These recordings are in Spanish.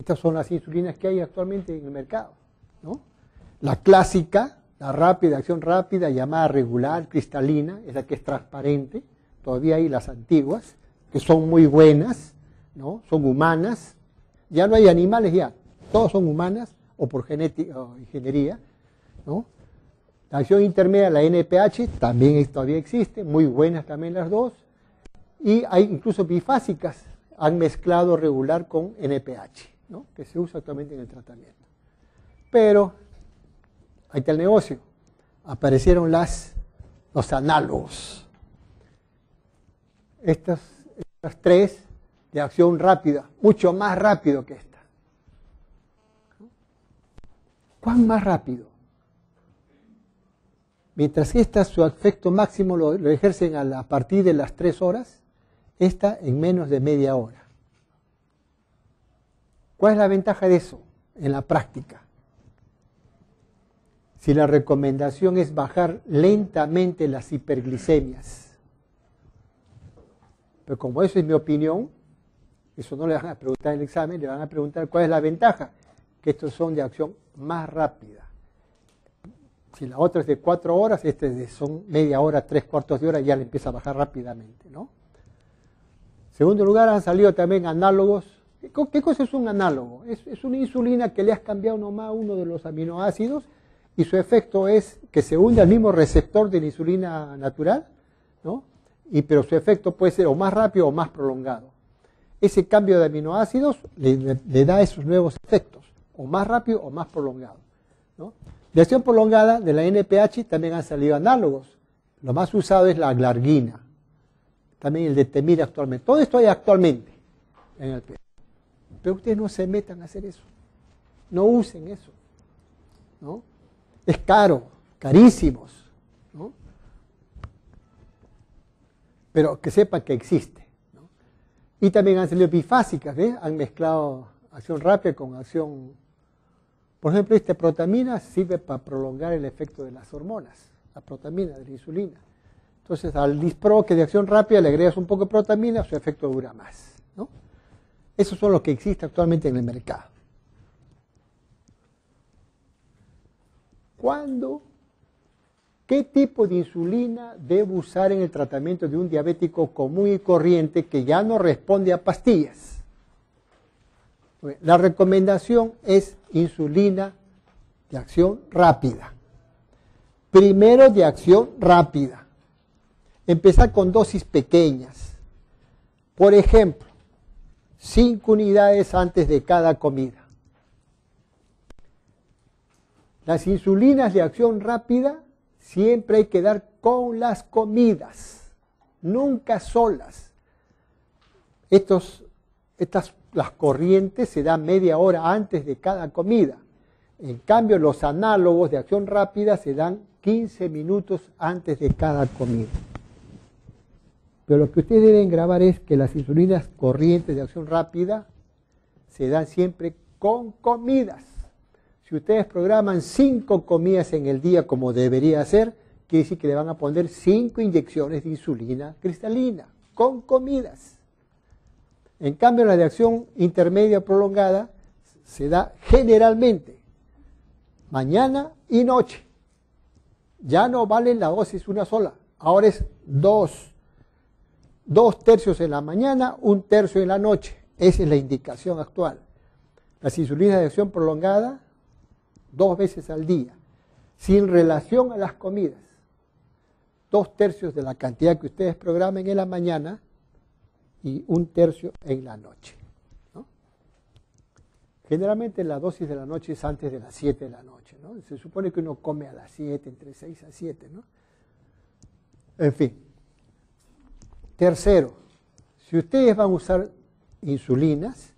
Estas son las insulinas que hay actualmente en el mercado, ¿no? La clásica, la rápida, acción rápida, llamada regular, cristalina, es la que es transparente. Todavía hay las antiguas, que son muy buenas, ¿no? Son humanas. Ya no hay animales, ya. Todos son humanas o por genética o ingeniería, ¿no? La acción intermedia, la NPH, también todavía existe, muy buenas también las dos. Y hay incluso bifásicas, han mezclado regular con NPH, ¿no? Que se usa actualmente en el tratamiento. Pero, ahí está el negocio. Aparecieron los análogos. Estas tres de acción rápida, mucho más rápido que esta. ¿Cuán más rápido? Mientras que esta su efecto máximo lo ejercen a partir de las 3 horas, esta en menos de media hora. ¿Cuál es la ventaja de eso en la práctica? Si la recomendación es bajar lentamente las hiperglicemias, pero como eso es mi opinión, eso no le van a preguntar en el examen, le van a preguntar cuál es la ventaja, que estos son de acción más rápida. Si la otra es de 4 horas, son media hora, 3/4 de hora, ya le empieza a bajar rápidamente, ¿no? En segundo lugar, han salido también análogos. ¿Qué cosa es un análogo? Es una insulina que le has cambiado nomás uno de los aminoácidos y su efecto es que se hunde al mismo receptor de la insulina natural, ¿no? Pero su efecto puede ser o más rápido o más prolongado. Ese cambio de aminoácidos le da esos nuevos efectos, o más rápido o más prolongado, ¿no? De acción prolongada de la NPH también han salido análogos. Lo más usado es la glargina, también el detemir actualmente. Todo esto hay actualmente en el pH. Pero ustedes no se metan a hacer eso. No usen eso, ¿no? Es caro, carísimos, ¿no? Pero que sepan que existe, ¿no? Y también han salido bifásicas, ¿ves? Han mezclado acción rápida con acción. Por ejemplo, esta protamina sirve para prolongar el efecto de las hormonas, la protamina de la insulina. Entonces, al Dispro, que de acción rápida, le agregas un poco de protamina, su efecto dura más, ¿no? Esos son los que existen actualmente en el mercado. ¿Cuándo? ¿Qué tipo de insulina debo usar en el tratamiento de un diabético común y corriente que ya no responde a pastillas? La recomendación es insulina de acción rápida. Primero de acción rápida. Empezar con dosis pequeñas. Por ejemplo, 5 unidades antes de cada comida. Las insulinas de acción rápida siempre hay que dar con las comidas, nunca solas. Las corrientes se dan media hora antes de cada comida. En cambio, los análogos de acción rápida se dan 15 minutos antes de cada comida. Pero lo que ustedes deben grabar es que las insulinas corrientes de acción rápida se dan siempre con comidas. Si ustedes programan 5 comidas en el día como debería ser, quiere decir que le van a poner 5 inyecciones de insulina cristalina con comidas. En cambio, la de acción intermedia prolongada se da generalmente mañana y noche. Ya no vale la dosis una sola, ahora es 2 tercios en la mañana, 1 tercio en la noche. Esa es la indicación actual. Las insulinas de acción prolongada, 2 veces al día, sin relación a las comidas. 2 tercios de la cantidad que ustedes programen en la mañana y 1 tercio en la noche, ¿no? Generalmente la dosis de la noche es antes de las 7 de la noche, ¿no? Se supone que uno come a las 7, entre 6 a 7, ¿no? En fin. Tercero, si ustedes van a usar insulinas,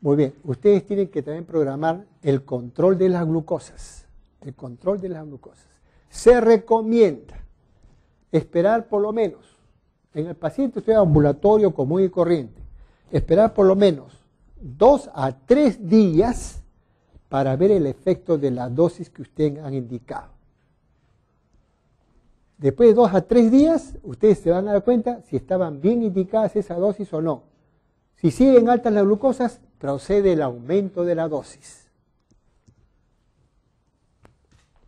muy bien, ustedes tienen que también programar el control de las glucosas. El control de las glucosas. Se recomienda esperar por lo menos, en el paciente usted ambulatorio común y corriente, esperar por lo menos 2 a 3 días para ver el efecto de la dosis que ustedes han indicado. Después de 2 a 3 días, ustedes se van a dar cuenta si estaban bien indicadas esa dosis o no. Si siguen altas las glucosas, procede el aumento de la dosis.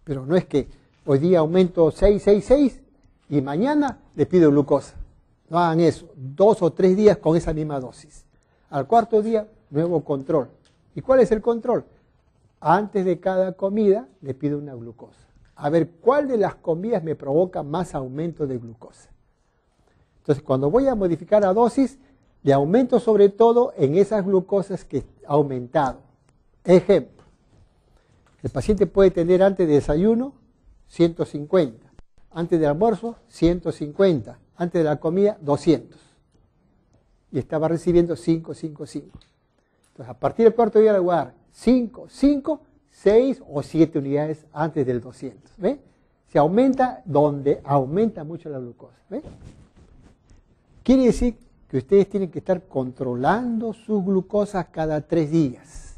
Pero no es que hoy día aumento 6 y mañana le pido glucosa. No hagan eso. 2 o 3 días con esa misma dosis. Al cuarto día, nuevo control. ¿Y cuál es el control? Antes de cada comida le pido una glucosa. A ver cuál de las comidas me provoca más aumento de glucosa. Entonces, cuando voy a modificar la dosis, le aumento sobre todo en esas glucosas que ha aumentado. Ejemplo, el paciente puede tener antes de desayuno 150, antes del almuerzo 150, antes de la comida 200. Y estaba recibiendo 5. Entonces, a partir del cuarto día le voy a dar 5, 6 o 7 unidades antes del 200. ¿Ve? Se aumenta donde aumenta mucho la glucosa. ¿Ve? Quiere decir que ustedes tienen que estar controlando sus glucosas cada 3 días.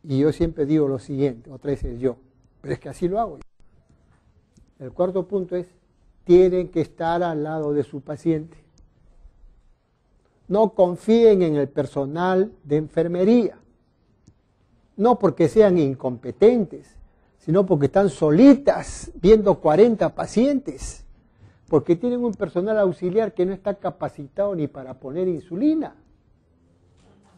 Y yo siempre digo lo siguiente, otra vez es yo, pero es que así lo hago yo. El cuarto punto es, tienen que estar al lado de su paciente. No confíen en el personal de enfermería, no porque sean incompetentes, sino porque están solitas viendo 40 pacientes, porque tienen un personal auxiliar que no está capacitado ni para poner insulina.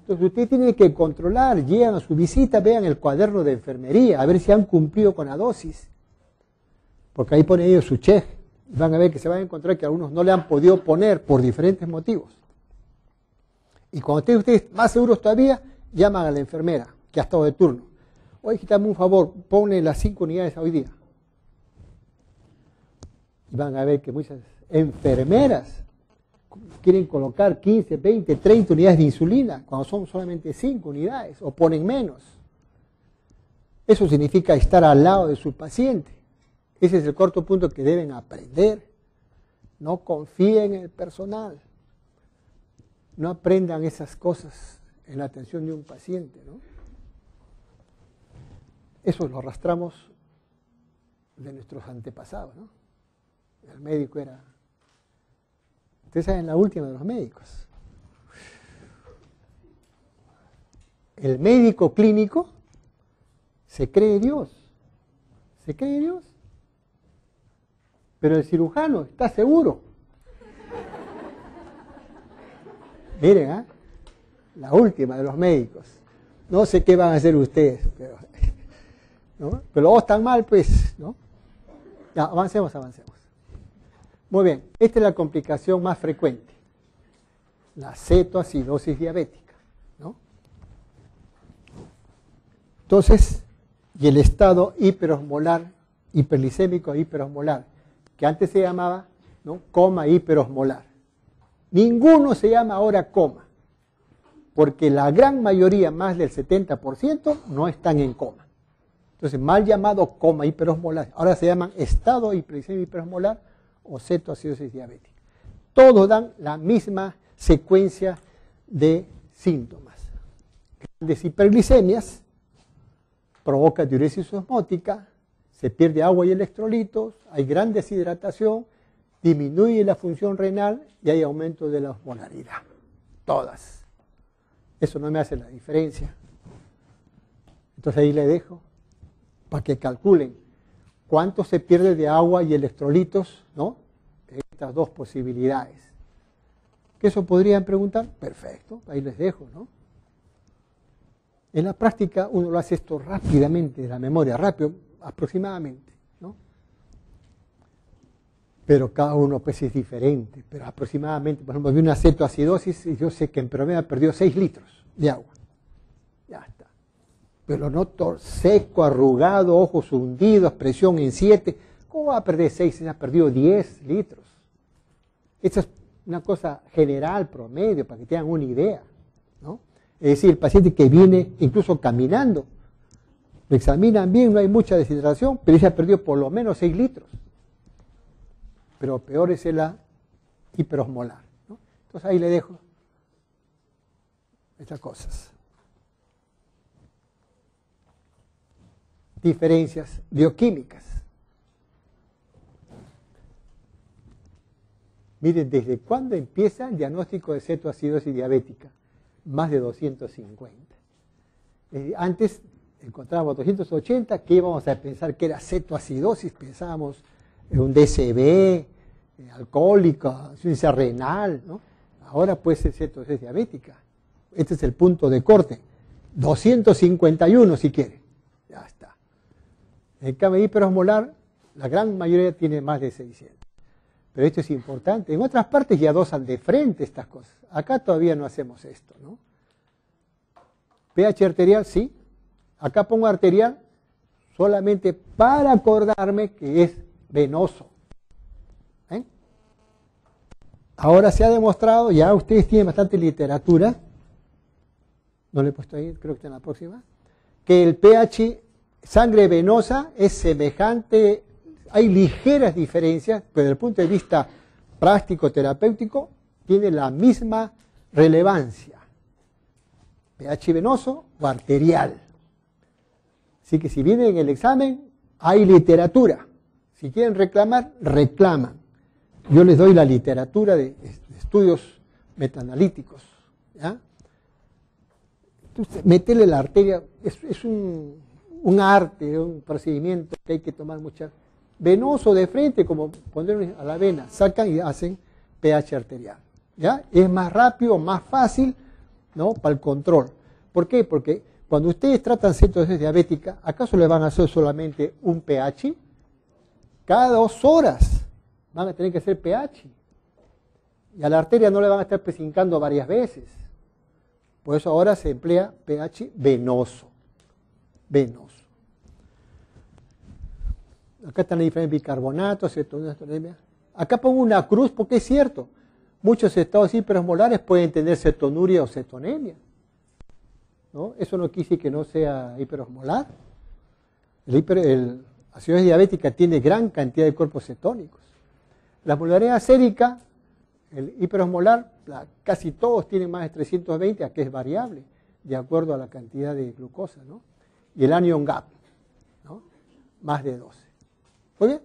Entonces usted tiene que controlar, llegan a su visita, vean el cuaderno de enfermería, a ver si han cumplido con la dosis, porque ahí pone ellos su check, y van a ver que se van a encontrar que algunos no le han podido poner por diferentes motivos. Y cuando estén ustedes más seguros todavía, llaman a la enfermera, que ha estado de turno. Oye, dame un favor, ponle las 5 unidades hoy día. Y van a ver que muchas enfermeras quieren colocar 15, 20, 30 unidades de insulina, cuando son solamente 5 unidades, o ponen menos. Eso significa estar al lado de su paciente. Ese es el cuarto punto que deben aprender. No confíen en el personal. No aprendan esas cosas en la atención de un paciente, ¿no? Eso lo arrastramos de nuestros antepasados, ¿no? El médico era... Ustedes saben la última de los médicos. El médico clínico se cree Dios. Se cree Dios. Pero el cirujano está seguro. Miren, ¿eh? La última de los médicos. No sé qué van a hacer ustedes, pero, ¿no? Pero los están mal, pues, ¿no? Ya, avancemos. Muy bien, esta es la complicación más frecuente, la cetoacidosis diabética, ¿no? Entonces, y el estado hiperosmolar, hiperglicémico e hiperosmolar, que antes se llamaba, ¿no?, coma hiperosmolar. Ninguno se llama ahora coma, porque la gran mayoría, más del 70%, no están en coma. Entonces, mal llamado coma hiperosmolar, ahora se llaman estado hiperglicémico hiperosmolar o cetoacidosis diabética. Todos dan la misma secuencia de síntomas. Grandes hiperglicemias, provoca diuresis osmótica, se pierde agua y electrolitos, hay gran deshidratación, disminuye la función renal y hay aumento de la osmolaridad. Todas. Eso no me hace la diferencia. Entonces ahí le dejo para que calculen cuánto se pierde de agua y electrolitos, ¿no? Estas dos posibilidades. ¿Que eso podrían preguntar? Perfecto, ahí les dejo, ¿no? En la práctica uno lo hace esto rápidamente, de la memoria, rápido, aproximadamente, ¿no? Pero cada uno pues es diferente, pero aproximadamente, por ejemplo, vi una cetoacidosis y yo sé que en promedio perdió 6 litros de agua. Ya está. Pero lo noto seco, arrugado, ojos hundidos, presión en 7. ¿Cómo va a perder 6 si ha perdido 10 litros? Esta es una cosa general, promedio, para que tengan una idea, ¿no? Es decir, el paciente que viene incluso caminando, lo examinan bien, no hay mucha deshidratación, pero ya perdió por lo menos 6 litros. Pero peor es la hiperosmolar, ¿no? Entonces ahí le dejo estas cosas. Diferencias bioquímicas. Miren, ¿desde cuándo empieza el diagnóstico de cetoacidosis diabética? Más de 250. Antes encontrábamos 280, ¿qué íbamos a pensar que era cetoacidosis? Pensábamos en un DCB, alcohólica, insuficiencia renal, ¿no? Ahora puede ser cetoacidosis diabética. Este es el punto de corte. 251 si quiere. Ya está. En cambio hiperosmolar, la gran mayoría tiene más de 600. Pero esto es importante. En otras partes ya dosan de frente estas cosas. Acá todavía no hacemos esto, ¿no? pH arterial, sí. Acá pongo arterial solamente para acordarme que es venoso. ¿Eh? Ahora se ha demostrado, ya ustedes tienen bastante literatura, no le he puesto ahí, creo que está en la próxima, que el pH sangre venosa es semejante, hay ligeras diferencias, pero desde el punto de vista práctico terapéutico tiene la misma relevancia, pH venoso o arterial. Así que si viene en el examen, hay literatura. Si quieren reclamar, reclaman. Yo les doy la literatura de estudios metaanalíticos. ¿Ya? Entonces, meterle la arteria es un arte, un procedimiento que hay que tomar mucha. Venoso de frente, como poner a la vena, sacan y hacen pH arterial. ¿Ya? Es más rápido, más fácil, ¿no? Para el control. ¿Por qué? Porque cuando ustedes tratan cetoacidosis diabética, ¿acaso le van a hacer solamente un pH? Cada 2 horas van a tener que hacer pH. Y a la arteria no le van a estar pesincando varias veces. Por eso ahora se emplea pH venoso. Venoso. Acá están las diferentes bicarbonatos, cetonuria. Acá pongo una cruz porque es cierto. Muchos estados hiperosmolares pueden tener cetonuria o cetonemia. ¿No? Eso no quiere decir que no sea hiperosmolar. La acidosis diabética tiene gran cantidad de cuerpos cetónicos. La osmolaridad sérica, el hiperosmolar, casi todos tienen más de 320, a que es variable, de acuerdo a la cantidad de glucosa, ¿no? Y el anion gap, ¿no? Más de 12. ¿Muy bien?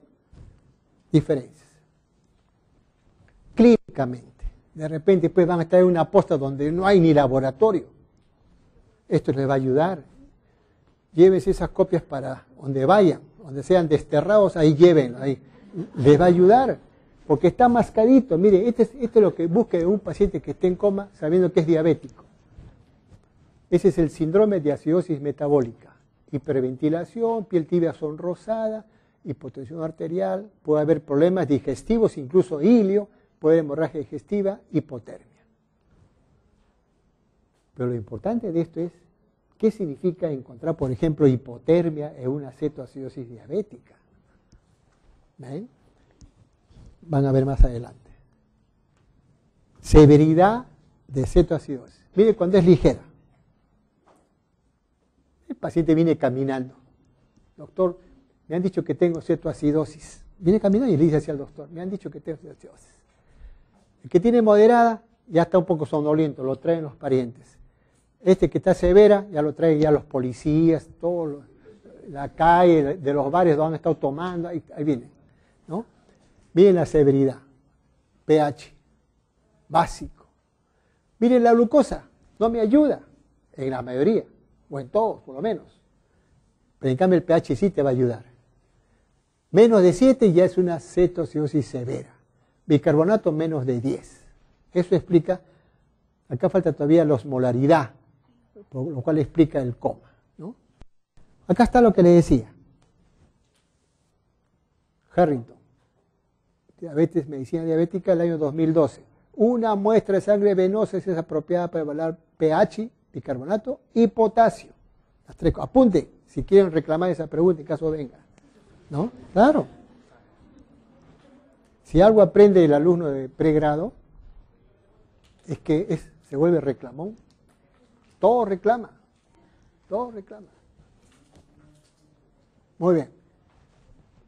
Diferencias. Clínicamente, de repente pues van a estar en una posta donde no hay ni laboratorio. Esto les va a ayudar. Llévense esas copias para donde vayan, donde sean desterrados, ahí llévenlo, ahí. Les va a ayudar, porque está mascadito. Mire, esto es lo que busca de un paciente que esté en coma sabiendo que es diabético. Ese es el síndrome de acidosis metabólica. Hiperventilación, piel tibia sonrosada, hipotensión arterial, puede haber problemas digestivos, incluso ilio, puede haber hemorragia digestiva, hipotermia. Pero lo importante de esto es, ¿qué significa encontrar, por ejemplo, hipotermia en una cetoacidosis diabética? ¿Ven? Van a ver más adelante. Severidad de cetoacidosis. Mire cuando es ligera. El paciente viene caminando. Doctor, me han dicho que tengo cetoacidosis. Viene caminando y le dice así al doctor, me han dicho que tengo cetoacidosis. El que tiene moderada ya está un poco somnoliento, lo traen los parientes. Este que está severa, ya lo traen ya los policías, todo la calle de los bares donde han estado tomando, ahí viene, ¿no? Miren la severidad, pH, básico. Miren la glucosa, no me ayuda, en la mayoría, o en todos, por lo menos. Pero en cambio el pH sí te va a ayudar. Menos de 7 ya es una cetoacidosis severa. Bicarbonato menos de 10. Eso explica, acá falta todavía la osmolaridad, por lo cual explica el coma, ¿no? Acá está lo que le decía. Harrington, diabetes, medicina diabética, el año 2012. Una muestra de sangre venosa es apropiada para evaluar pH, bicarbonato y potasio. Las 3, apunte si quieren reclamar esa pregunta en caso venga, ¿no? Claro. Si algo aprende el alumno de pregrado, es que se vuelve reclamón. Todo reclama. Todo reclama. Muy bien.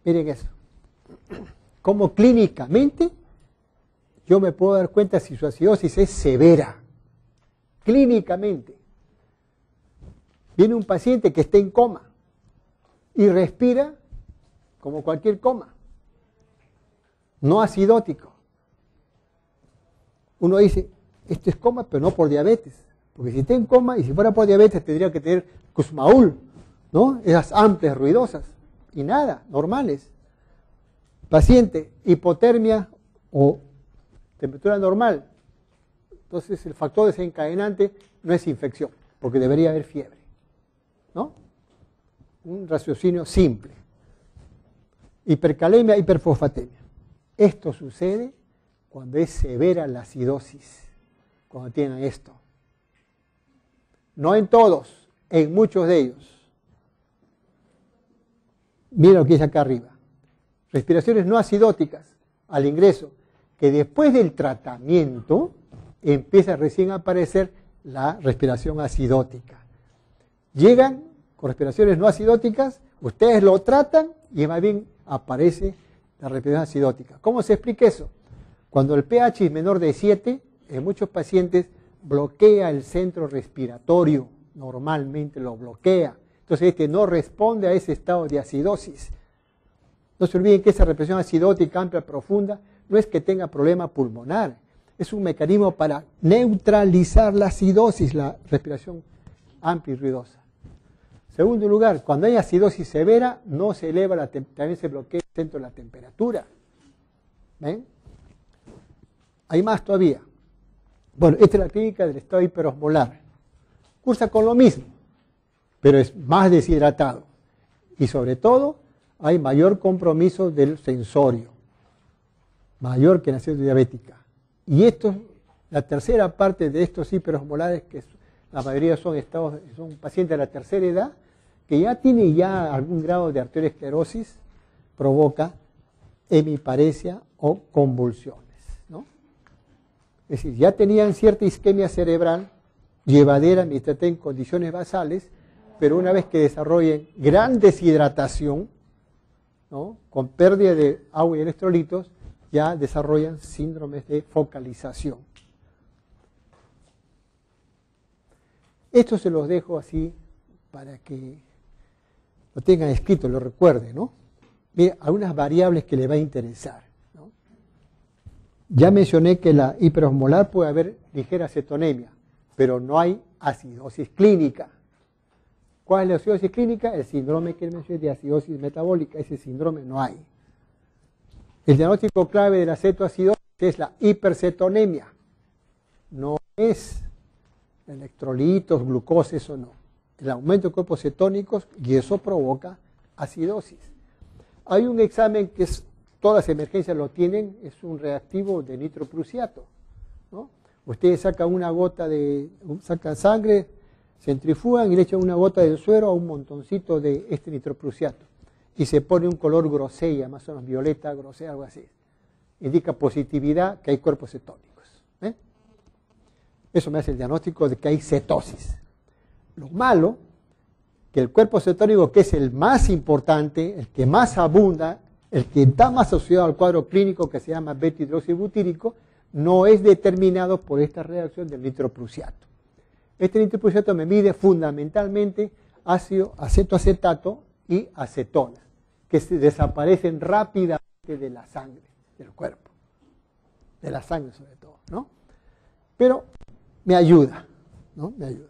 Miren eso. Como clínicamente yo me puedo dar cuenta si su acidosis es severa. Clínicamente. Viene un paciente que está en coma y respira como cualquier coma. No acidótico. uno dice, esto es coma, pero no por diabetes. Porque si está en coma y si fuera por diabetes tendría que tener Kussmaul, ¿no? Esas amplias, ruidosas. Y nada, normales. Paciente, hipotermia o temperatura normal. Entonces el factor desencadenante no es infección, porque debería haber fiebre, ¿no? Un raciocinio simple. Hipercalemia, hiperfosfatemia. Esto sucede cuando es severa la acidosis, cuando tienen esto. No en todos, en muchos de ellos. Mira lo que dice acá arriba. Respiraciones no acidóticas al ingreso, que después del tratamiento empieza recién a aparecer la respiración acidótica. Llegan con respiraciones no acidóticas, ustedes lo tratan y más bien aparece la respiración acidótica. ¿Cómo se explica eso? Cuando el pH es menor de 7, en muchos pacientes bloquea el centro respiratorio, normalmente lo bloquea. Entonces este no responde a ese estado de acidosis. No se olviden que esa respiración acidótica amplia, profunda, no es que tenga problema pulmonar, es un mecanismo para neutralizar la acidosis, la respiración amplia y ruidosa. Segundo lugar, cuando hay acidosis severa, no se eleva también se bloquea el centro de la temperatura. ¿Ven? Hay más todavía. Bueno, esta es la clínica del estado hiperosmolar. Cursa con lo mismo, pero es más deshidratado. Y sobre todo, hay mayor compromiso del sensorio, mayor que en la acidosis diabética. Y esto, la tercera parte de estos hiperosmolares, que la mayoría son pacientes de la tercera edad, que ya tienen algún grado de arteriosclerosis, provoca hemiparesia o convulsiones, ¿no? Es decir, ya tenían cierta isquemia cerebral, llevadera mientras estén en condiciones basales, pero una vez que desarrollen gran deshidratación, ¿no?, con pérdida de agua y electrolitos, ya desarrollan síndromes de focalización. Esto se los dejo así para que lo tengan escrito, lo recuerden, ¿no? Mira, algunas variables que le va a interesar, ¿no? Ya mencioné que la hiperosmolar puede haber ligera cetonemia, pero no hay acidosis clínica. ¿Cuál es la acidosis clínica? El síndrome que mencioné de acidosis metabólica. Ese síndrome no hay. El diagnóstico clave de la cetoacidosis es la hipercetonemia. No es electrolitos, glucosa, eso no. El aumento de cuerpos cetónicos, y eso provoca acidosis. Hay un examen que todas las emergencias lo tienen, es un reactivo de nitroprusiato, ¿no? Ustedes sacan sacan sangre, centrifugan y le echan una gota del suero a un montoncito de este nitroprusiato y se pone un color grosella, más o menos violeta, grosella, algo así. Indica positividad, que hay cuerpos cetónicos. Eso me hace el diagnóstico de que hay cetosis. Lo malo, que el cuerpo cetónico, que es el más importante, el que más abunda, el que está más asociado al cuadro clínico, que se llama beta-hidroxibutírico, no es determinado por esta reacción del nitroprusiato. Este nitroprusiato me mide fundamentalmente ácido acetoacetato y acetona, que se desaparecen rápidamente de la sangre, del cuerpo, de la sangre sobre todo, ¿no? Pero me ayuda, ¿no? Me ayuda.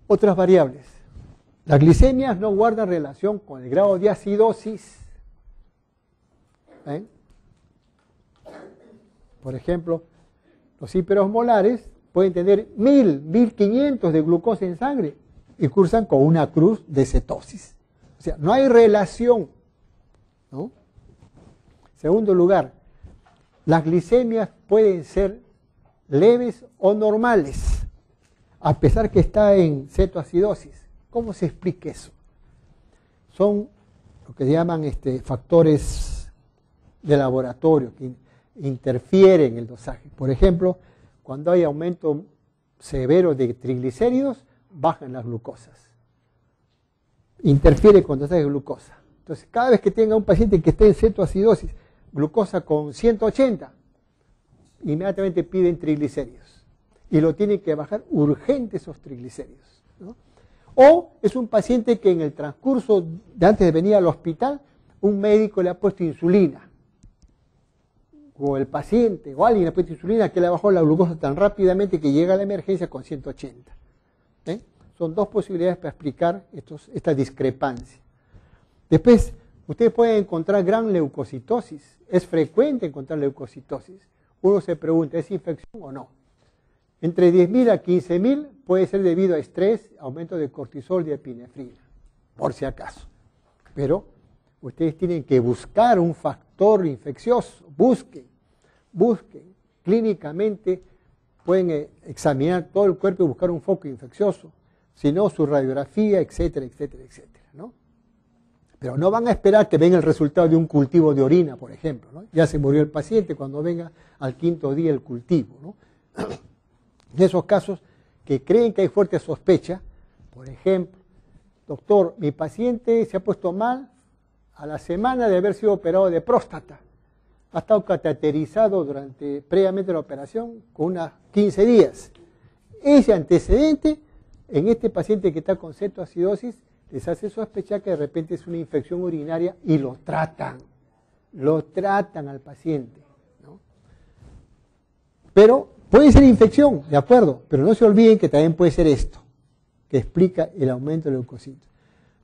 Otras variables. Las glicemias no guardan relación con el grado de acidosis. ¿Ven? Por ejemplo, los hiperosmolares pueden tener 1500 de glucosa en sangre y cursan con una cruz de cetosis. O sea, no hay relación, ¿no? Segundo lugar, las glicemias pueden ser leves o normales, a pesar que está en cetoacidosis. ¿Cómo se explica eso? Son lo que se llaman factores de laboratorio que interfieren en el dosaje. Por ejemplo, cuando hay aumento severo de triglicéridos, bajan las glucosas. Interfiere con el dosaje de glucosa. Entonces, cada vez que tenga un paciente que esté en cetoacidosis, glucosa con 180, inmediatamente piden triglicéridos. Y lo tienen que bajar urgente esos triglicéridos, ¿no? O es un paciente que en el transcurso de antes de venir al hospital, un médico le ha puesto insulina. o el paciente, o alguien le puede insulina que le bajó la glucosa tan rápidamente que llega a la emergencia con 180. Son dos posibilidades para explicar esta discrepancia. Después, ustedes pueden encontrar gran leucocitosis. Es frecuente encontrar leucocitosis. Uno se pregunta, ¿es infección o no? Entre 10.000 a 15.000 puede ser debido a estrés, aumento de cortisol y epinefrina, por si acaso. Pero ustedes tienen que buscar un factor infeccioso. Busquen. Clínicamente pueden examinar todo el cuerpo y buscar un foco infeccioso. Si no, su radiografía, etcétera, etcétera, etcétera, ¿no? Pero no van a esperar que venga el resultado de un cultivo de orina, por ejemplo, ¿no? Ya se murió el paciente cuando venga al 5.º día el cultivo, ¿no? En esos casos que creen que hay fuerte sospecha, por ejemplo, doctor, mi paciente se ha puesto mal a la semana de haber sido operado de próstata. Ha estado cateterizado previamente la operación con unos 15 días. Ese antecedente, en este paciente que está con cetoacidosis, les hace sospechar que de repente es una infección urinaria y lo tratan al paciente, ¿no? Pero puede ser infección, de acuerdo, pero no se olviden que también puede ser esto, que explica el aumento de leucocitos.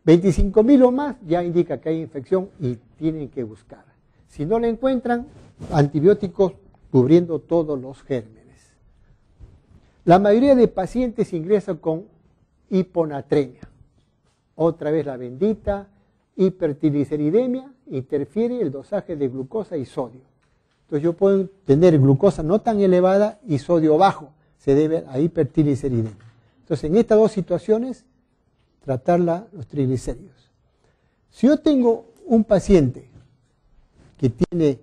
25.000 o más ya indica que hay infección y tienen que buscar. Si no la encuentran, antibióticos cubriendo todos los gérmenes. La mayoría de pacientes ingresan con hiponatremia. Otra vez la bendita hipertrigliceridemia, interfiere el dosaje de glucosa y sodio. Entonces yo puedo tener glucosa no tan elevada y sodio bajo, se debe a hipertrigliceridemia. Entonces en estas dos situaciones, tratar los triglicéridos. Si yo tengo un paciente que tiene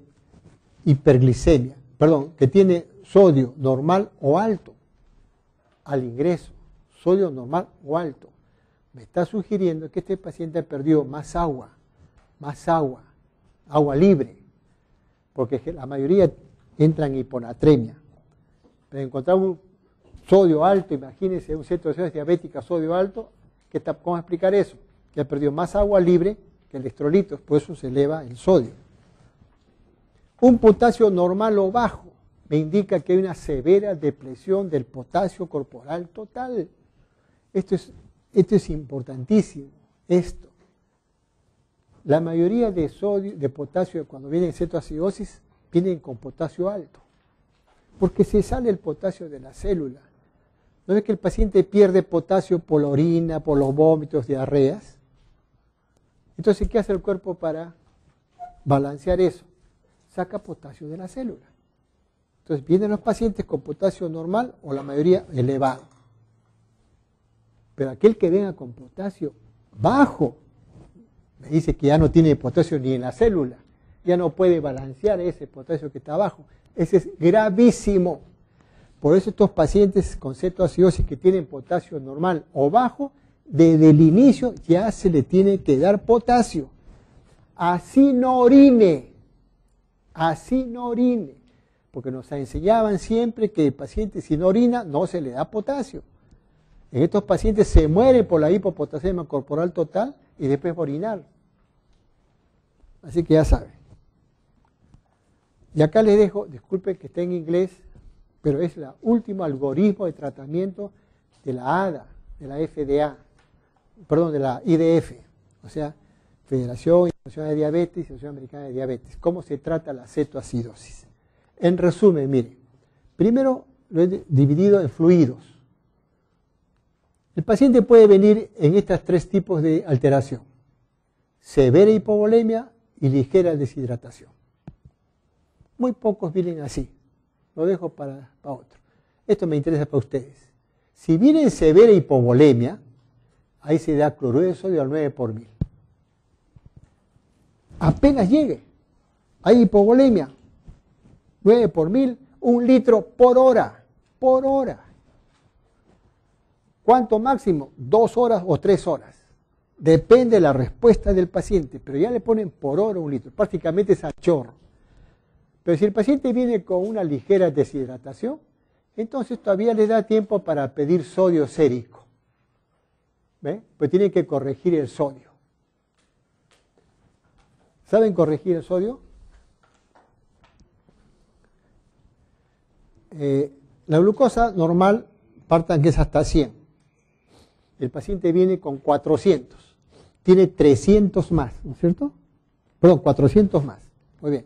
hiperglicemia, que tiene sodio normal o alto al ingreso, sodio normal o alto, me está sugiriendo que este paciente perdió más agua libre, porque la mayoría entra en hiponatremia. Pero encontrar un sodio alto, imagínense un cetoacidosis diabética, sodio alto, ¿cómo explicar eso? Que ha perdido más agua libre que electrolitos, por eso se eleva el sodio. Un potasio normal o bajo me indica que hay una severa depresión del potasio corporal total. Esto es importantísimo, esto. La mayoría de potasio cuando vienen en cetoacidosis vienen con potasio alto, porque se sale el potasio de la célula. ¿No es que el paciente pierde potasio por la orina, por los vómitos, diarreas? Entonces, ¿qué hace el cuerpo para balancear eso? Saca potasio de la célula. Entonces, vienen los pacientes con potasio normal o la mayoría elevado. Pero aquel que venga con potasio bajo, me dice que ya no tiene potasio ni en la célula, ya no puede balancear ese potasio que está abajo. Ese es gravísimo. Por eso estos pacientes con cetoacidosis que tienen potasio normal o bajo, desde el inicio ya se le tiene que dar potasio. Así no orine, porque nos enseñaban siempre que el paciente si no orina no se le da potasio. En estos pacientes se mueren por la hipopotasemia corporal total y después va a orinar. Así que ya saben. Y acá les dejo, disculpen que esté en inglés, pero es el último algoritmo de tratamiento de la ADA, de la FDA, de la IDF, o sea, Federación Internacional de Diabetes y Asociación Americana de Diabetes. ¿Cómo se trata la cetoacidosis? En resumen, miren, primero lo he dividido en fluidos. El paciente puede venir en estos tres tipos de alteración: severa hipovolemia y ligera deshidratación. Muy pocos vienen así. Lo dejo para otro. Esto me interesa para ustedes. Si viene en severa hipovolemia, ahí se da cloruro de sodio al 9/1000. Apenas llegue, hay hipovolemia, 9/1000, 1 litro por hora. ¿Cuánto máximo? 2 horas o 3 horas. Depende de la respuesta del paciente, pero ya le ponen por hora 1 litro, prácticamente es a chorro. Pero si el paciente viene con una ligera deshidratación, entonces todavía le da tiempo para pedir sodio sérico. ¿Ve? Pues tienen que corregir el sodio. ¿Saben corregir el sodio? La glucosa normal, partan que es hasta 100. El paciente viene con 400. Tiene 300 más, ¿no es cierto? Perdón, 400 más. Muy bien.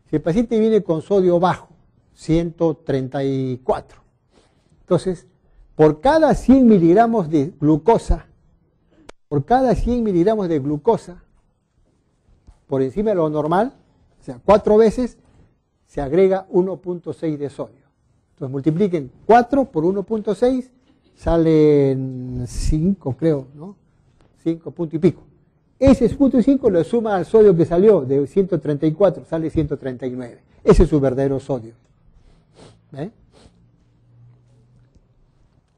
Si el paciente viene con sodio bajo, 134. Entonces, por cada 100 miligramos de glucosa, por encima de lo normal, o sea, 4 veces, se agrega 1.6 de sodio. Entonces multipliquen 4 por 1.6, salen 5, creo, ¿no? 5 punto y pico. Ese punto y 5 lo suma al sodio que salió de 134, sale 139. Ese es su verdadero sodio.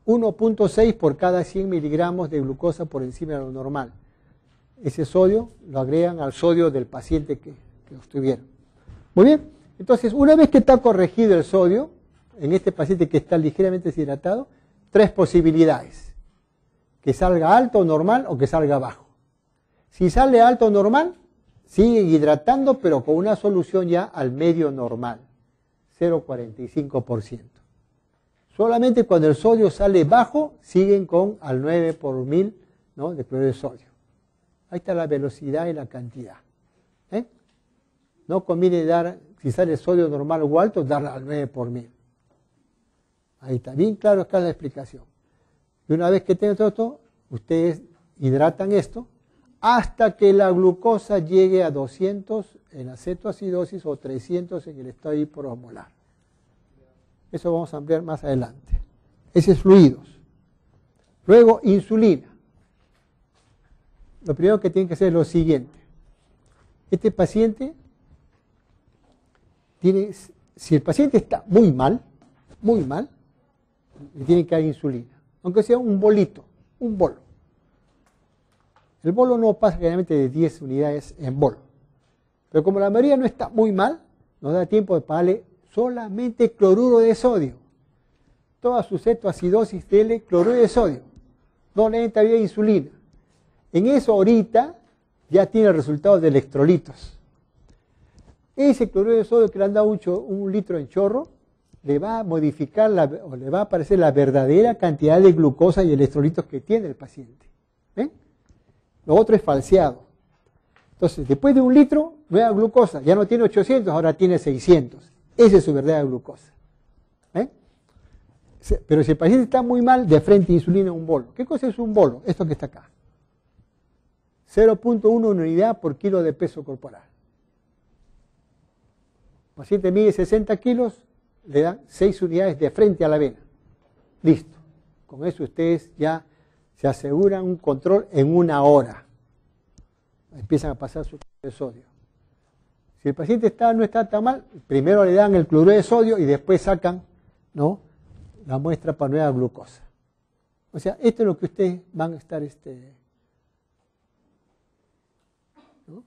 1.6 por cada 100 miligramos de glucosa por encima de lo normal. Ese sodio lo agregan al sodio del paciente que obtuvieron. Muy bien, entonces una vez que está corregido el sodio, en este paciente que está ligeramente deshidratado, 3 posibilidades. Que salga alto o normal o que salga bajo. Si sale alto o normal, siguen hidratando pero con una solución ya al medio normal, 0,45%. Solamente cuando el sodio sale bajo, siguen con al 9 por 1000, ¿no?, de cloruro de sodio. Ahí está la velocidad y la cantidad. No conviene dar, si sale el sodio normal o alto, darla al 9 por 1000. Ahí está, bien claro acá la explicación. Y una vez que tengan todo esto, ustedes hidratan esto hasta que la glucosa llegue a 200 en la cetoacidosis o 300 en el estado hiperosmolar. Eso vamos a ampliar más adelante. Ese es fluidos. Luego, insulina. Lo primero que tienen que hacer es lo siguiente. Este paciente tiene, si el paciente está muy mal, le tienen que dar insulina. Aunque sea un bolito, un bolo. El bolo no pasa generalmente de 10 unidades en bolo. Pero como la mayoría no está muy mal, nos da tiempo de pagarle solamente cloruro de sodio. Toda su cetoacidosis, dele cloruro de sodio. No le entra bien insulina. En eso ahorita ya tiene el resultado de electrolitos. Ese cloruro de sodio que le han dado un litro en chorro, le va a modificar o le va a aparecer la verdadera cantidad de glucosa y electrolitos que tiene el paciente. ¿Ven? Lo otro es falseado. Entonces, después de un litro, nueva glucosa, ya no tiene 800, ahora tiene 600. Esa es su verdadera glucosa. ¿Ven? Pero si el paciente está muy mal, de frente insulina un bolo. ¿Qué cosa es un bolo? Esto que está acá. 0.1 unidad por kilo de peso corporal. El paciente mide 60 kilos, le dan 6 unidades de frente a la vena. Listo. Con eso ustedes ya se aseguran un control en 1 hora. Empiezan a pasar su cloruro de sodio. Si el paciente no está tan mal, primero le dan el cloruro de sodio y después sacan, ¿no?, la muestra para nueva glucosa. O sea, esto es lo que ustedes van a estar, ¿no?,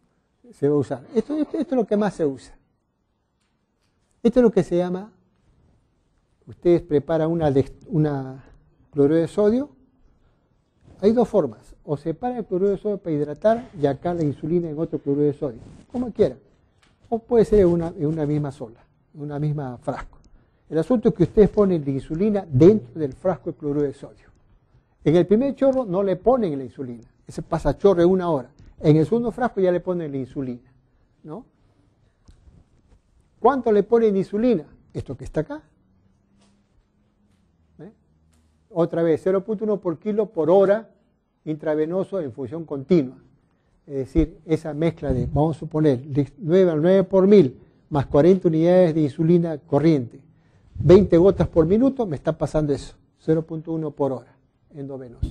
se va a usar. Esto es lo que más se usa. Esto es lo que se llama, ustedes preparan una cloruro de sodio. Hay 2 formas, o separan el cloruro de sodio para hidratar y acá la insulina en otro cloruro de sodio, como quieran. O puede ser en una misma sola, en una misma frasco. El asunto es que ustedes ponen la insulina dentro del frasco de cloruro de sodio. En el primer chorro no le ponen la insulina, ese pasa chorro en 1 hora. En el segundo frasco ya le ponen la insulina, ¿no? ¿Cuánto le ponen de insulina? Esto que está acá. Otra vez, 0.1 por kilo por hora intravenoso en función continua. Es decir, esa mezcla de, vamos a suponer, 9 por 1000 más 40 unidades de insulina corriente, 20 gotas por minuto, me está pasando eso, 0.1 por hora, endovenoso.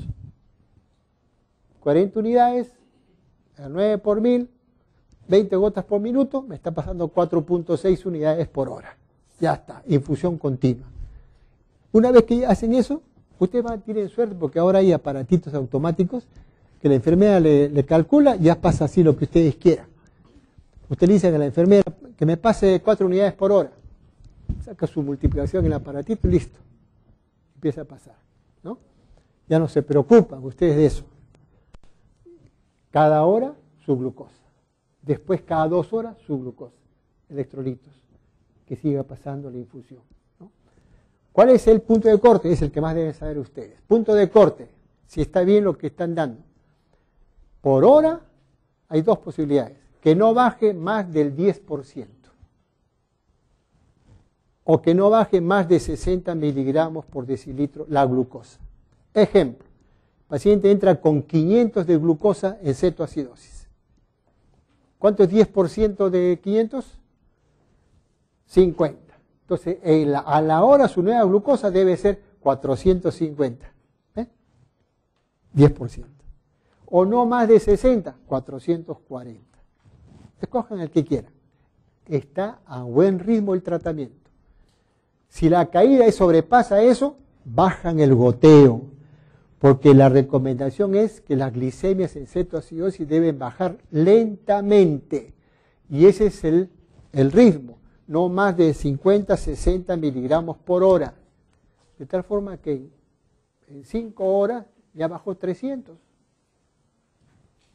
40 unidades, a 9 por 1000, 20 gotas por minuto, me está pasando 4.6 unidades por hora. Ya está, infusión continua. Una vez que hacen eso, ustedes tienen suerte porque ahora hay aparatitos automáticos que la enfermera le calcula y ya pasa así lo que ustedes quieran. Usted le dice a la enfermera que me pase 4 unidades por hora. Saca su multiplicación en el aparatito y listo. Empieza a pasar, ¿no? Ya no se preocupan ustedes de eso. Cada hora su glucosa. Después cada 2 horas su glucosa. Electrolitos. Que siga pasando la infusión, ¿no? ¿Cuál es el punto de corte? Es el que más deben saber ustedes. Punto de corte, si está bien lo que están dando. Por hora hay dos posibilidades. Que no baje más del 10%. O que no baje más de 60 miligramos por decilitro la glucosa. Ejemplo, el paciente entra con 500 de glucosa en cetoacidosis. ¿Cuánto es 10% de 500? 50. Entonces, a la hora su nueva glucosa debe ser 450. 10%. O no más de 60, 440. Escojan el que quieran. Está a buen ritmo el tratamiento. Si la caída sobrepasa eso, bajan el goteo, porque la recomendación es que las glicemias en cetoacidosis deben bajar lentamente, y ese es el ritmo, no más de 50, 60 miligramos por hora, de tal forma que en 5 horas ya bajó 300,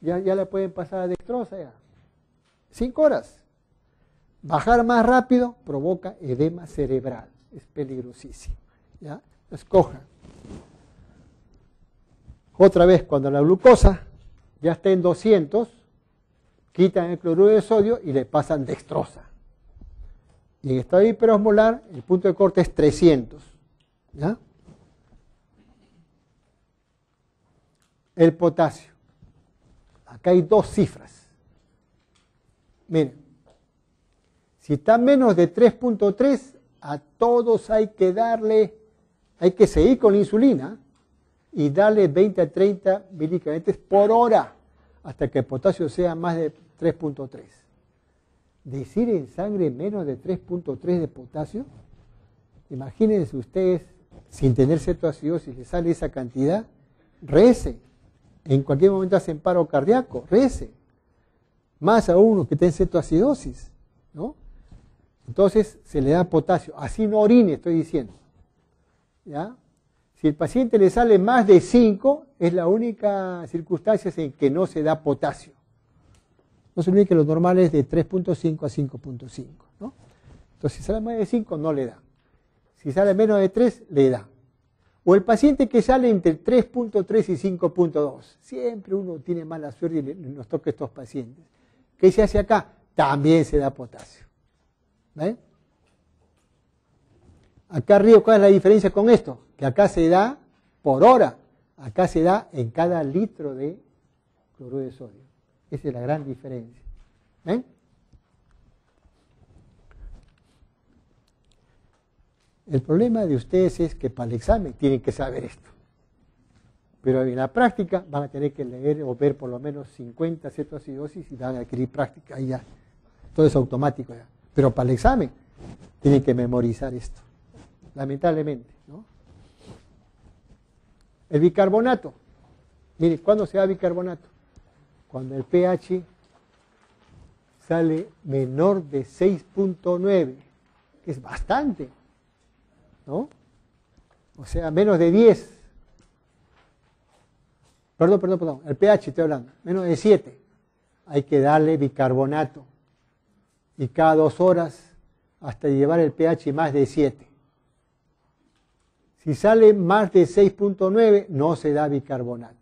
ya le pueden pasar a dextrosa ya. 5 horas. Bajar más rápido provoca edema cerebral. Es peligrosísimo. ¿Ya? Escojan. Otra vez, cuando la glucosa ya está en 200, quitan el cloruro de sodio y le pasan dextrosa. Y en estado hiperosmolar, el punto de corte es 300. ¿Ya? El potasio. Acá hay dos cifras. Miren, si está menos de 3.3, a todos hay que seguir con la insulina y darle 20 a 30 miligramos por hora hasta que el potasio sea más de 3.3. Decir en sangre menos de 3.3 de potasio, imagínense ustedes, sin tener cetoacidosis, le sale esa cantidad, recen. En cualquier momento hacen paro cardíaco, recen. Más a uno que está en cetoacidosis, ¿no? Entonces se le da potasio, así no orine, estoy diciendo. ¿Ya? Si el paciente le sale más de 5, es la única circunstancia en que no se da potasio. No se olvide que lo normal es de 3.5 a 5.5, ¿no? Entonces si sale más de 5 no le da. Si sale menos de 3, le da. O el paciente que sale entre 3.3 y 5.2. Siempre uno tiene mala suerte y nos toca estos pacientes. ¿Qué se hace acá? También se da potasio. ¿Ven? Acá arriba, ¿cuál es la diferencia con esto? Que acá se da por hora. Acá se da en cada litro de cloruro de sodio. Esa es la gran diferencia. ¿Ven? El problema de ustedes es que para el examen tienen que saber esto. Pero en la práctica van a tener que leer o ver por lo menos 50 cetoacidosis y van a adquirir práctica. Ahí ya, todo es automático ya. Pero para el examen tienen que memorizar esto. Lamentablemente, ¿no? El bicarbonato. Mire, ¿cuándo se da bicarbonato? Cuando el pH sale menor de 6.9, que es bastante, ¿no? O sea, menos de 10. Perdón, el pH estoy hablando, menos de 7. Hay que darle bicarbonato. Y cada 2 horas hasta llevar el pH más de 7. Si sale más de 6.9, no se da bicarbonato.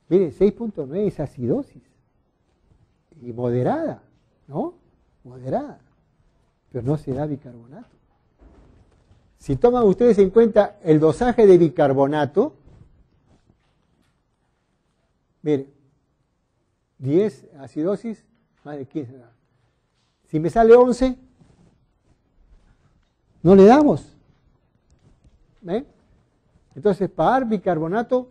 Mire, 6.9 es acidosis. Y moderada, ¿no? Moderada. Pero no se da bicarbonato. Si toman ustedes en cuenta el dosaje de bicarbonato, mire, 10 acidosis, más de 15. Si me sale 11, no le damos. ¿Ven? Entonces, para dar bicarbonato,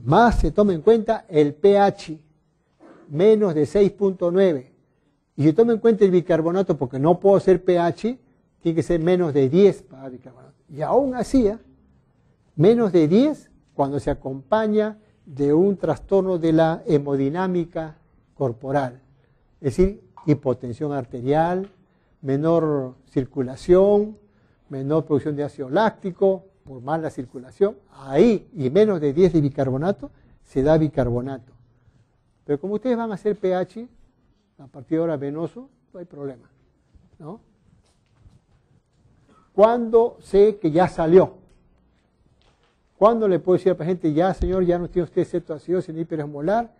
más se toma en cuenta el pH, menos de 6.9. Y si toma en cuenta el bicarbonato, porque no puedo hacer pH, tiene que ser menos de 10 para dar bicarbonato. Y aún así, menos de 10 cuando se acompaña de un trastorno de la hemodinámica corporal. Es decir, hipotensión arterial, menor circulación, menor producción de ácido láctico, por mala circulación, ahí, y menos de 10 de bicarbonato, se da bicarbonato. Pero como ustedes van a hacer pH, a partir de ahora venoso, no hay problema, ¿no? ¿Cuándo sé que ya salió? ¿Cuándo le puedo decir al paciente, ya señor, ya no tiene usted cetoacidosis ni hiperosmolar,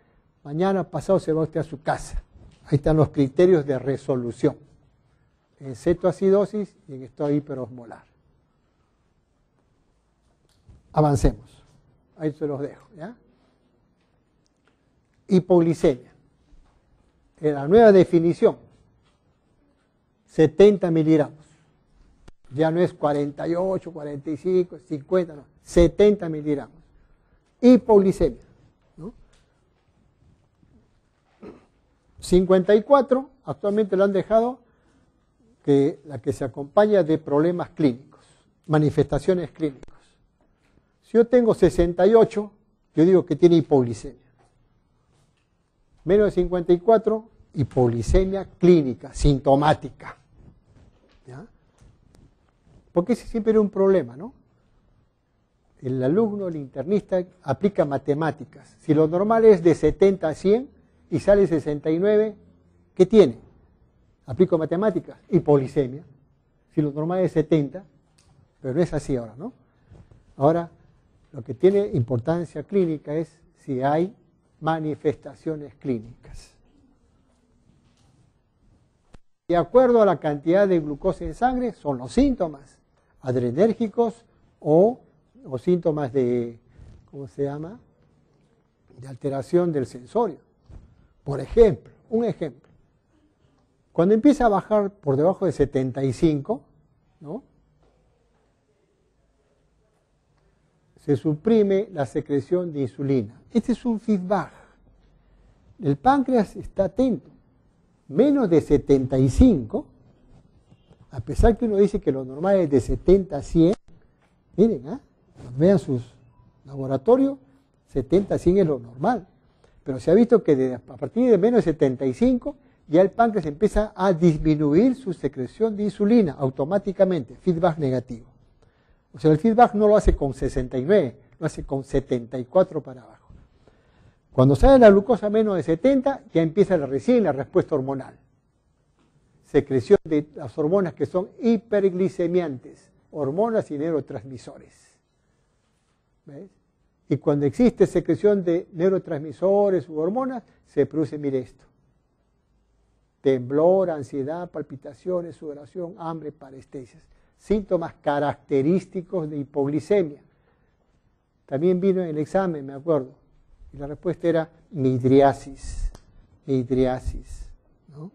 mañana pasado se va usted a su casa? Ahí están los criterios de resolución, en cetoacidosis y en estado hiperosmolar. Avancemos, ahí se los dejo, ¿ya? Hipoglicemia, en la nueva definición, 70 miligramos. Ya no es 48, 45, 50, no, 70 miligramos. Hipoglicemia, ¿no? 54, actualmente lo han dejado, que la que se acompaña de problemas clínicos, manifestaciones clínicas. Si yo tengo 68, yo digo que tiene hipoglicemia. Menos de 54, hipoglicemia clínica, sintomática. ¿Ya? Porque ese siempre era un problema, ¿no? El alumno, el internista, aplica matemáticas. Si lo normal es de 70 a 100 y sale 69, ¿qué tiene? Aplico matemáticas, hipoglicemia. Si lo normal es 70, pero no es así ahora, ¿no? Ahora, lo que tiene importancia clínica es si hay manifestaciones clínicas. De acuerdo a la cantidad de glucosa en sangre, son los síntomas adrenérgicos o síntomas de, ¿cómo se llama?, de alteración del sensorio. Por ejemplo, un ejemplo. Cuando empieza a bajar por debajo de 75, ¿no?, se suprime la secreción de insulina. Este es un feedback. El páncreas está atento. Menos de 75, a pesar que uno dice que lo normal es de 70 a 100, miren, vean sus laboratorios, 70 a 100 es lo normal. Pero se ha visto que a partir de menos de 75, ya el páncreas empieza a disminuir su secreción de insulina automáticamente, feedback negativo. O sea, el feedback no lo hace con 69, lo hace con 74 para abajo. Cuando sale la glucosa menos de 70, ya empieza recién la respuesta hormonal. Secreción de las hormonas que son hiperglicemiantes, hormonas y neurotransmisores. ¿Ves? Y cuando existe secreción de neurotransmisores u hormonas, se produce, mire esto: temblor, ansiedad, palpitaciones, sudoración, hambre, parestesias. Síntomas característicos de hipoglicemia. También vino en el examen, me acuerdo, y la respuesta era midriasis, ¿no?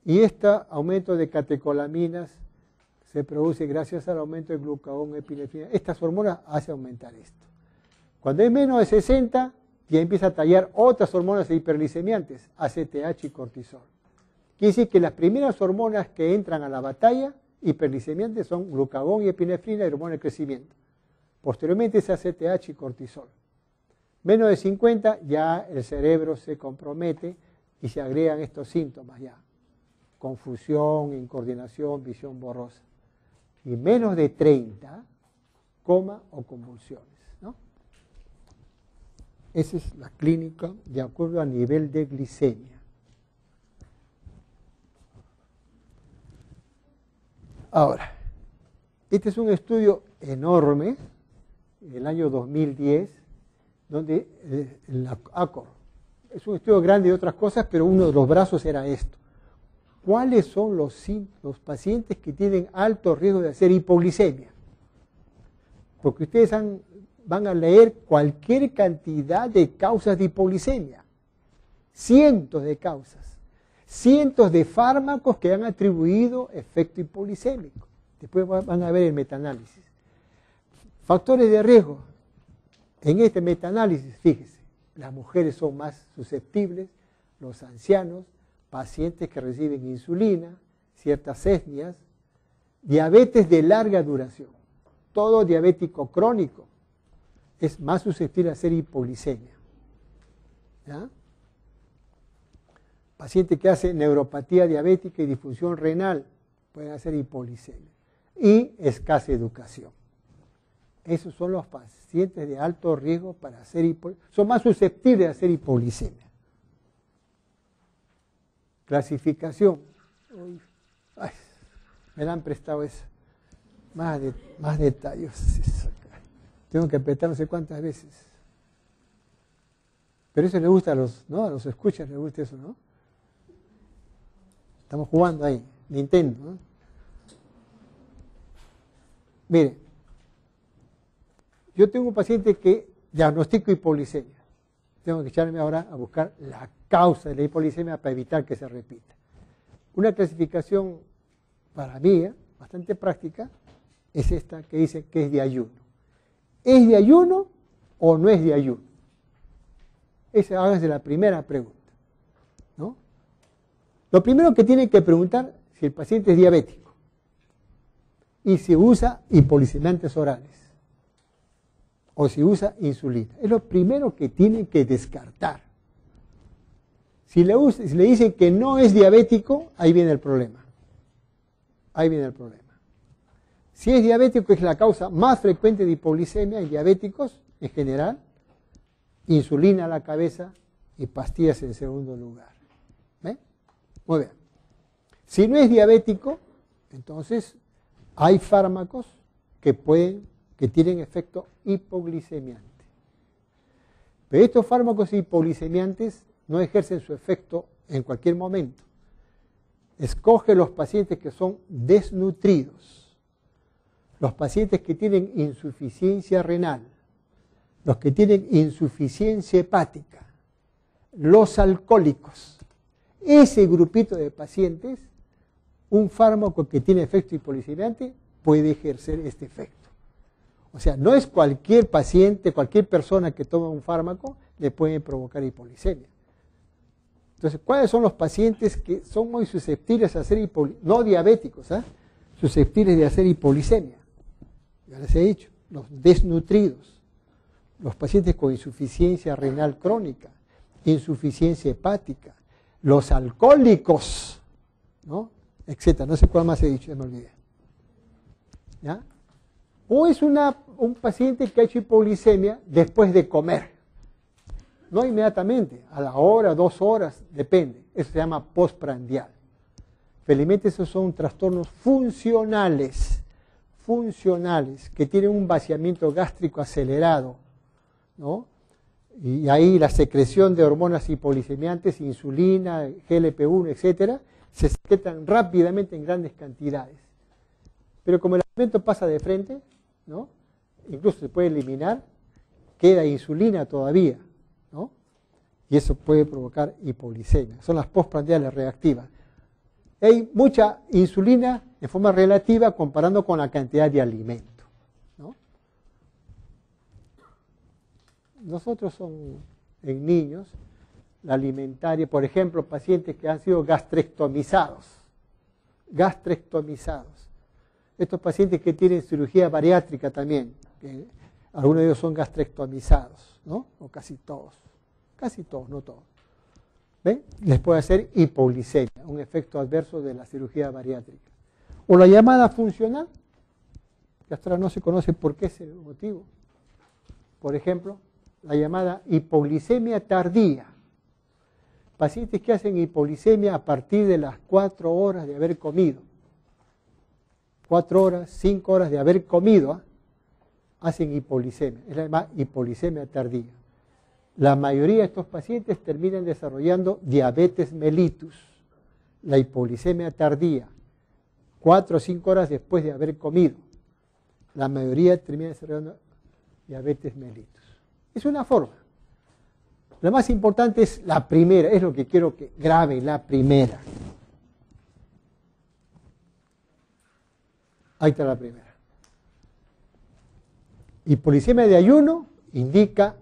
Y este aumento de catecolaminas se produce gracias al aumento de glucagón, epinefrina. Estas hormonas hacen aumentar esto. Cuando es menos de 60, ya empieza a tallar otras hormonas hiperglicemiantes, ACTH y cortisol. Quiere decir que las primeras hormonas que entran a la batalla hiperglicemiantes son glucagón y epinefrina y hormona de crecimiento. Posteriormente es ACTH y cortisol. Menos de 50 ya el cerebro se compromete y se agregan estos síntomas ya: confusión, incoordinación, visión borrosa. Y menos de 30, coma o convulsiones, ¿no? Esa es la clínica de acuerdo al nivel de glicemia. Ahora, este es un estudio enorme, del año 2010, donde la ACOR, es un estudio grande de otras cosas, pero uno de los brazos era esto. ¿Cuáles son los pacientes que tienen alto riesgo de hacer hipoglicemia? Porque ustedes van a leer cualquier cantidad de causas de hipoglicemia, cientos de causas. Cientos de fármacos que han atribuido efecto hipoglicémico. Después van a ver el metaanálisis. Factores de riesgo. En este metaanálisis, fíjese, las mujeres son más susceptibles, los ancianos, pacientes que reciben insulina, ciertas etnias, diabetes de larga duración. Todo diabético crónico es más susceptible a hacer hipoglicemia. ¿Ya? Pacientes que hacen neuropatía diabética y disfunción renal pueden hacer hipoglicemia. Y escasa educación. Esos son los pacientes de alto riesgo para hacer hipoglicemia. Son más susceptibles a hacer hipoglicemia. Clasificación. Ay, me la han prestado eso. Más detalles. Tengo que apretar no sé cuántas veces. Pero eso le gusta a los escuchas, le gusta eso, ¿no? Estamos jugando ahí, Nintendo, ¿no? Mire, yo tengo un paciente que diagnostico hipoglicemia. Tengo que echarme ahora a buscar la causa de la hipoglicemia para evitar que se repita. Una clasificación para mí, bastante práctica, es esta que dice que es de ayuno. ¿Es de ayuno o no es de ayuno? Esa hágase la primera pregunta, ¿no? Lo primero que tiene que preguntar si el paciente es diabético y si usa hipoglicemiantes orales o si usa insulina. Es lo primero que tiene que descartar. Si le dicen que no es diabético, ahí viene el problema. Ahí viene el problema. Si es diabético, es la causa más frecuente de hipoglicemia en diabéticos en general, insulina a la cabeza y pastillas en segundo lugar. ¿Ve? Muy bien. Si no es diabético, entonces hay fármacos que tienen efecto hipoglicemiante. Pero estos fármacos hipoglicemiantes no ejercen su efecto en cualquier momento. Escoge los pacientes que son desnutridos, los pacientes que tienen insuficiencia renal, los que tienen insuficiencia hepática, los alcohólicos. Ese grupito de pacientes, un fármaco que tiene efecto hipoglicemiante puede ejercer este efecto. O sea, no es cualquier paciente, cualquier persona que toma un fármaco le puede provocar hipoglicemia. Entonces, ¿cuáles son los pacientes que son muy susceptibles a hacer hipoglicemia? No diabéticos, susceptibles de hacer hipoglicemia. Ya les he dicho, los desnutridos, los pacientes con insuficiencia renal crónica, insuficiencia hepática, los alcohólicos, ¿no? Etcétera. No sé cuál más he dicho, ya me olvidé. ¿Ya? O es un paciente que ha hecho hipoglicemia después de comer. No inmediatamente, a la hora, 2 horas, depende. Eso se llama postprandial. Felizmente esos son trastornos funcionales, que tienen un vaciamiento gástrico acelerado, ¿no? Y ahí la secreción de hormonas hipoglicemiantes, insulina, GLP-1, etcétera, se secretan rápidamente en grandes cantidades. Pero como el alimento pasa de frente, ¿no? Incluso se puede eliminar, queda insulina todavía, ¿no? Y eso puede provocar hipoglicemia. Son las postprandiales reactivas. Hay mucha insulina en forma relativa comparando con la cantidad de alimento, ¿no? Nosotros en niños, la alimentaria, por ejemplo, pacientes que han sido gastrectomizados. Estos pacientes que tienen cirugía bariátrica también, que algunos de ellos son gastrectomizados, ¿no? O casi todos, no todos. ¿Ven? Les puede hacer hipoglicemia, un efecto adverso de la cirugía bariátrica. O la llamada funcional, que hasta ahora no se conoce por qué es el motivo. Por ejemplo, la llamada hipoglicemia tardía. Pacientes que hacen hipoglicemia a partir de las 4 horas de haber comido. 4 horas, 5 horas de haber comido, hacen hipoglicemia. Es la llamada hipoglicemia tardía. La mayoría de estos pacientes terminan desarrollando diabetes mellitus, la hipoglicemia tardía, 4 o 5 horas después de haber comido. La mayoría termina desarrollando diabetes mellitus. Es una forma. Lo más importante es la primera, es lo que quiero que grabe, la primera. Ahí está la primera. Hipoglicemia de ayuno indica,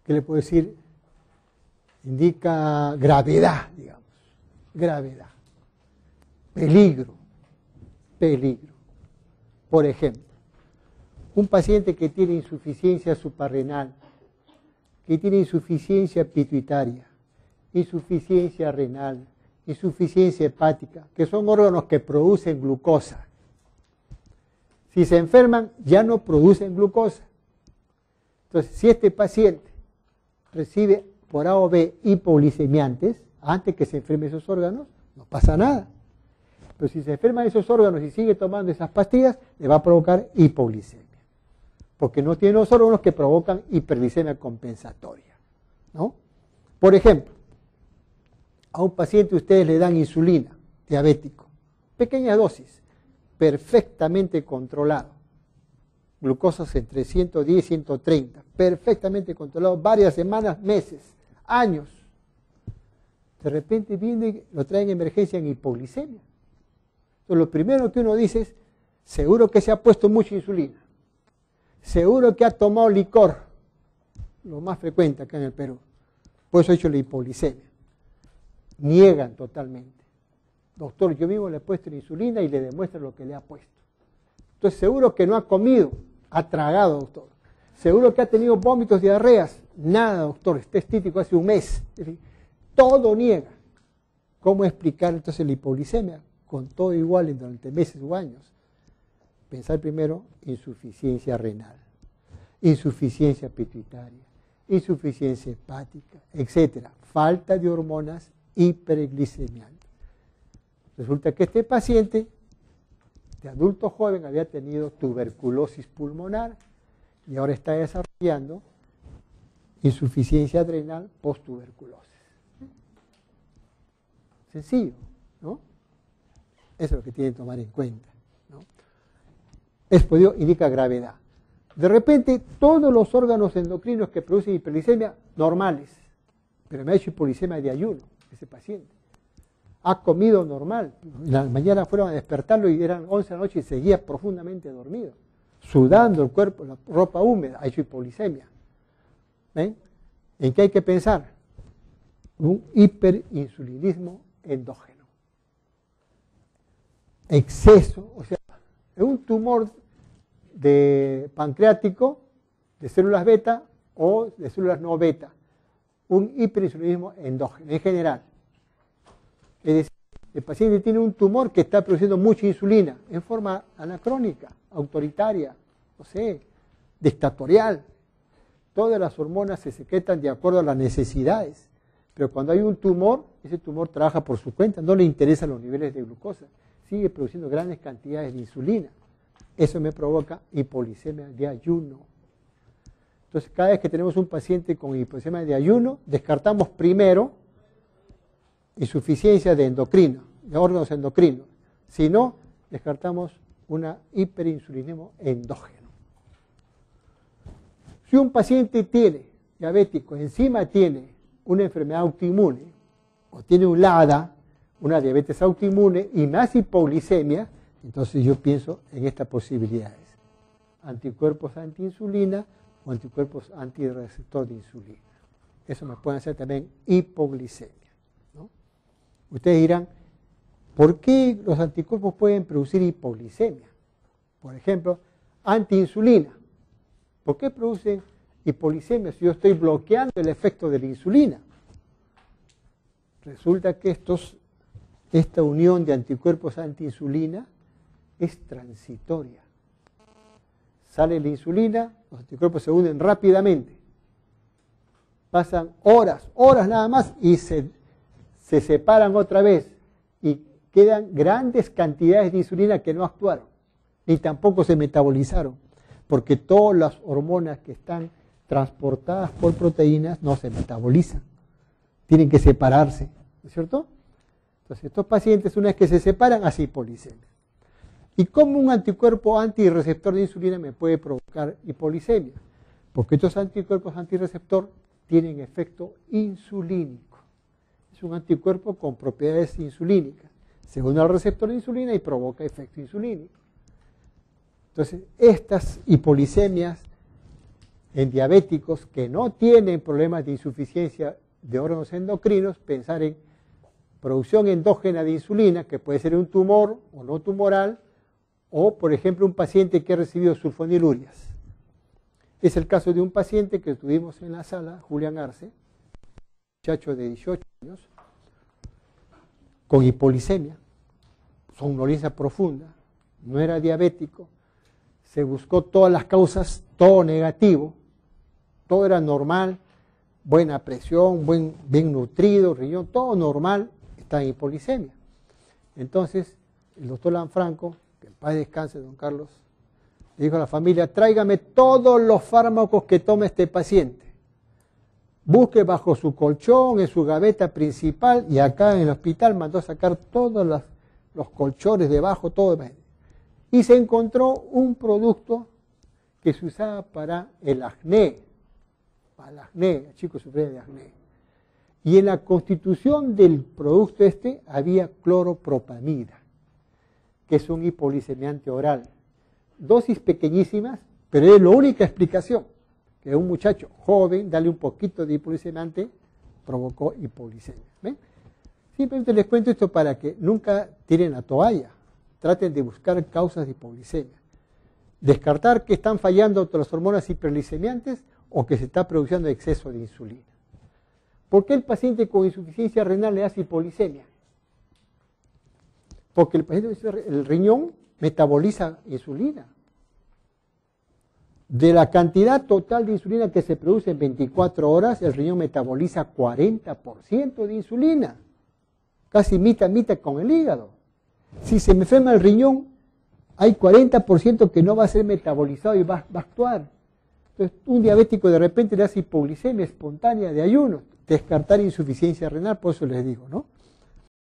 ¿qué le puedo decir? Indica gravedad, digamos. Gravedad. Peligro. Por ejemplo, un paciente que tiene insuficiencia suprarrenal, que tiene insuficiencia pituitaria, insuficiencia renal, insuficiencia hepática, que son órganos que producen glucosa. Si se enferman, ya no producen glucosa. Entonces, si este paciente recibe por A o B hipoglicemiantes, antes que se enfermen esos órganos, no pasa nada. Pero si se enferman esos órganos y sigue tomando esas pastillas, le va a provocar hipoglicemia. Porque no tiene los órganos que provocan hiperglicemia compensatoria, ¿no? Por ejemplo, a un paciente ustedes le dan insulina, diabético, pequeñas dosis, perfectamente controlado. Glucosas entre 110 y 130, perfectamente controlado, varias semanas, meses, años. De repente viene, lo traen en emergencia en hipoglicemia. Entonces lo primero que uno dice es, seguro que se ha puesto mucha insulina, seguro que ha tomado licor, lo más frecuente acá en el Perú, por eso ha hecho la hipoglicemia. Niegan totalmente. Doctor, yo mismo le he puesto la insulina y le demuestra lo que le ha puesto. Entonces seguro que no ha comido, ha tragado, doctor. Seguro que ha tenido vómitos, diarreas. Nada, doctor, está estítico hace un mes. Todo niega. ¿Cómo explicar entonces la hipoglicemia? Con todo igual durante meses o años. Pensar primero, insuficiencia renal, insuficiencia pituitaria, insuficiencia hepática, etcétera. Falta de hormonas, hiperglicemial. Resulta que este paciente, de adulto joven, había tenido tuberculosis pulmonar y ahora está desarrollando insuficiencia adrenal post-tuberculosis. Sencillo, ¿no? Eso es lo que tienen que tomar en cuenta, ¿no? Esto indica gravedad. De repente, todos los órganos endocrinos que producen hiperglicemia, normales, pero me ha hecho hipoglicemia de ayuno, ese paciente. Ha comido normal. En la mañana fueron a despertarlo y eran 11 de la noche y seguía profundamente dormido, sudando el cuerpo, la ropa húmeda, ha hecho hipoglicemia. ¿Ven? ¿En qué hay que pensar? Un hiperinsulinismo endógeno. Exceso, o sea, es un tumor de pancreático, de células beta o de células no beta. Un hiperinsulinismo endógeno, en general. Es decir, el paciente tiene un tumor que está produciendo mucha insulina en forma anacrónica, autoritaria, no sé, dictatorial. Todas las hormonas se secretan de acuerdo a las necesidades. Pero cuando hay un tumor, ese tumor trabaja por su cuenta, no le interesan los niveles de glucosa, sigue produciendo grandes cantidades de insulina. Eso me provoca hipoglicemia de ayuno. Entonces, cada vez que tenemos un paciente con hipoglicemia de ayuno, descartamos primero insuficiencia de endocrino, de órganos endocrinos. Si no, descartamos una hiperinsulinismo endógeno. Si un paciente tiene diabético, encima tiene una enfermedad autoinmune, o tiene un LADA, una diabetes autoinmune, y más hipoglicemia, entonces yo pienso en estas posibilidades. Anticuerpos antiinsulina o anticuerpos antirreceptor de insulina. Eso me puede hacer también hipoglicemia, ¿no? Ustedes dirán, ¿por qué los anticuerpos pueden producir hipoglicemia? Por ejemplo, antiinsulina. ¿Por qué producen hipoglicemia si yo estoy bloqueando el efecto de la insulina? Resulta que esta unión de anticuerpos antiinsulina es transitoria. Sale la insulina, los anticuerpos se unen rápidamente. Pasan horas nada más y se separan otra vez y quedan grandes cantidades de insulina que no actuaron, ni tampoco se metabolizaron, porque todas las hormonas que están transportadas por proteínas no se metabolizan, tienen que separarse, ¿no es cierto? Entonces estos pacientes, una vez que se separan, hacen hipoglicemia. ¿Y cómo un anticuerpo antirreceptor de insulina me puede provocar hipoglicemia? Porque estos anticuerpos antirreceptor tienen efecto insulínico. Es un anticuerpo con propiedades insulínicas. Se une al receptor de insulina y provoca efecto insulínico. Entonces, estas hipoglicemias en diabéticos que no tienen problemas de insuficiencia de órganos endocrinos, pensar en producción endógena de insulina, que puede ser un tumor o no tumoral, o, por ejemplo, un paciente que ha recibido sulfonilurias. Es el caso de un paciente que tuvimos en la sala, Julián Arce, muchacho de 18 años, con hipoglicemia, somnolencia profunda, no era diabético, se buscó todas las causas, todo negativo, todo era normal, buena presión, bien nutrido, riñón, todo normal, está en hipoglicemia. Entonces, el doctor Lanfranco, que en paz descanse, don Carlos, le dijo a la familia, tráigame todos los fármacos que tome este paciente. Busque bajo su colchón, en su gaveta principal, y acá en el hospital mandó a sacar todos los colchones debajo, todo. Y se encontró un producto que se usaba para el acné. Para el acné, el chico sufría de acné. Y en la constitución del producto había cloropropamida, que es un hipoglicemiante oral. Dosis pequeñísimas, pero es la única explicación, que un muchacho joven, darle un poquito de hipoglicemiante, provocó hipoglicemia. ¿Ven? Simplemente les cuento esto para que nunca tiren la toalla, traten de buscar causas de hipoglicemia. Descartar que están fallando las hormonas hiperglicemiantes o que se está produciendo exceso de insulina. ¿Por qué el paciente con insuficiencia renal le hace hipoglicemia? Porque el riñón metaboliza insulina. De la cantidad total de insulina que se produce en 24 horas, el riñón metaboliza 40% de insulina. Casi mitad con el hígado. Si se me enferma el riñón, hay 40% que no va a ser metabolizado y va a actuar. Entonces, un diabético de repente le hace hipoglicemia espontánea de ayuno. Descartar insuficiencia renal, por eso les digo, ¿no?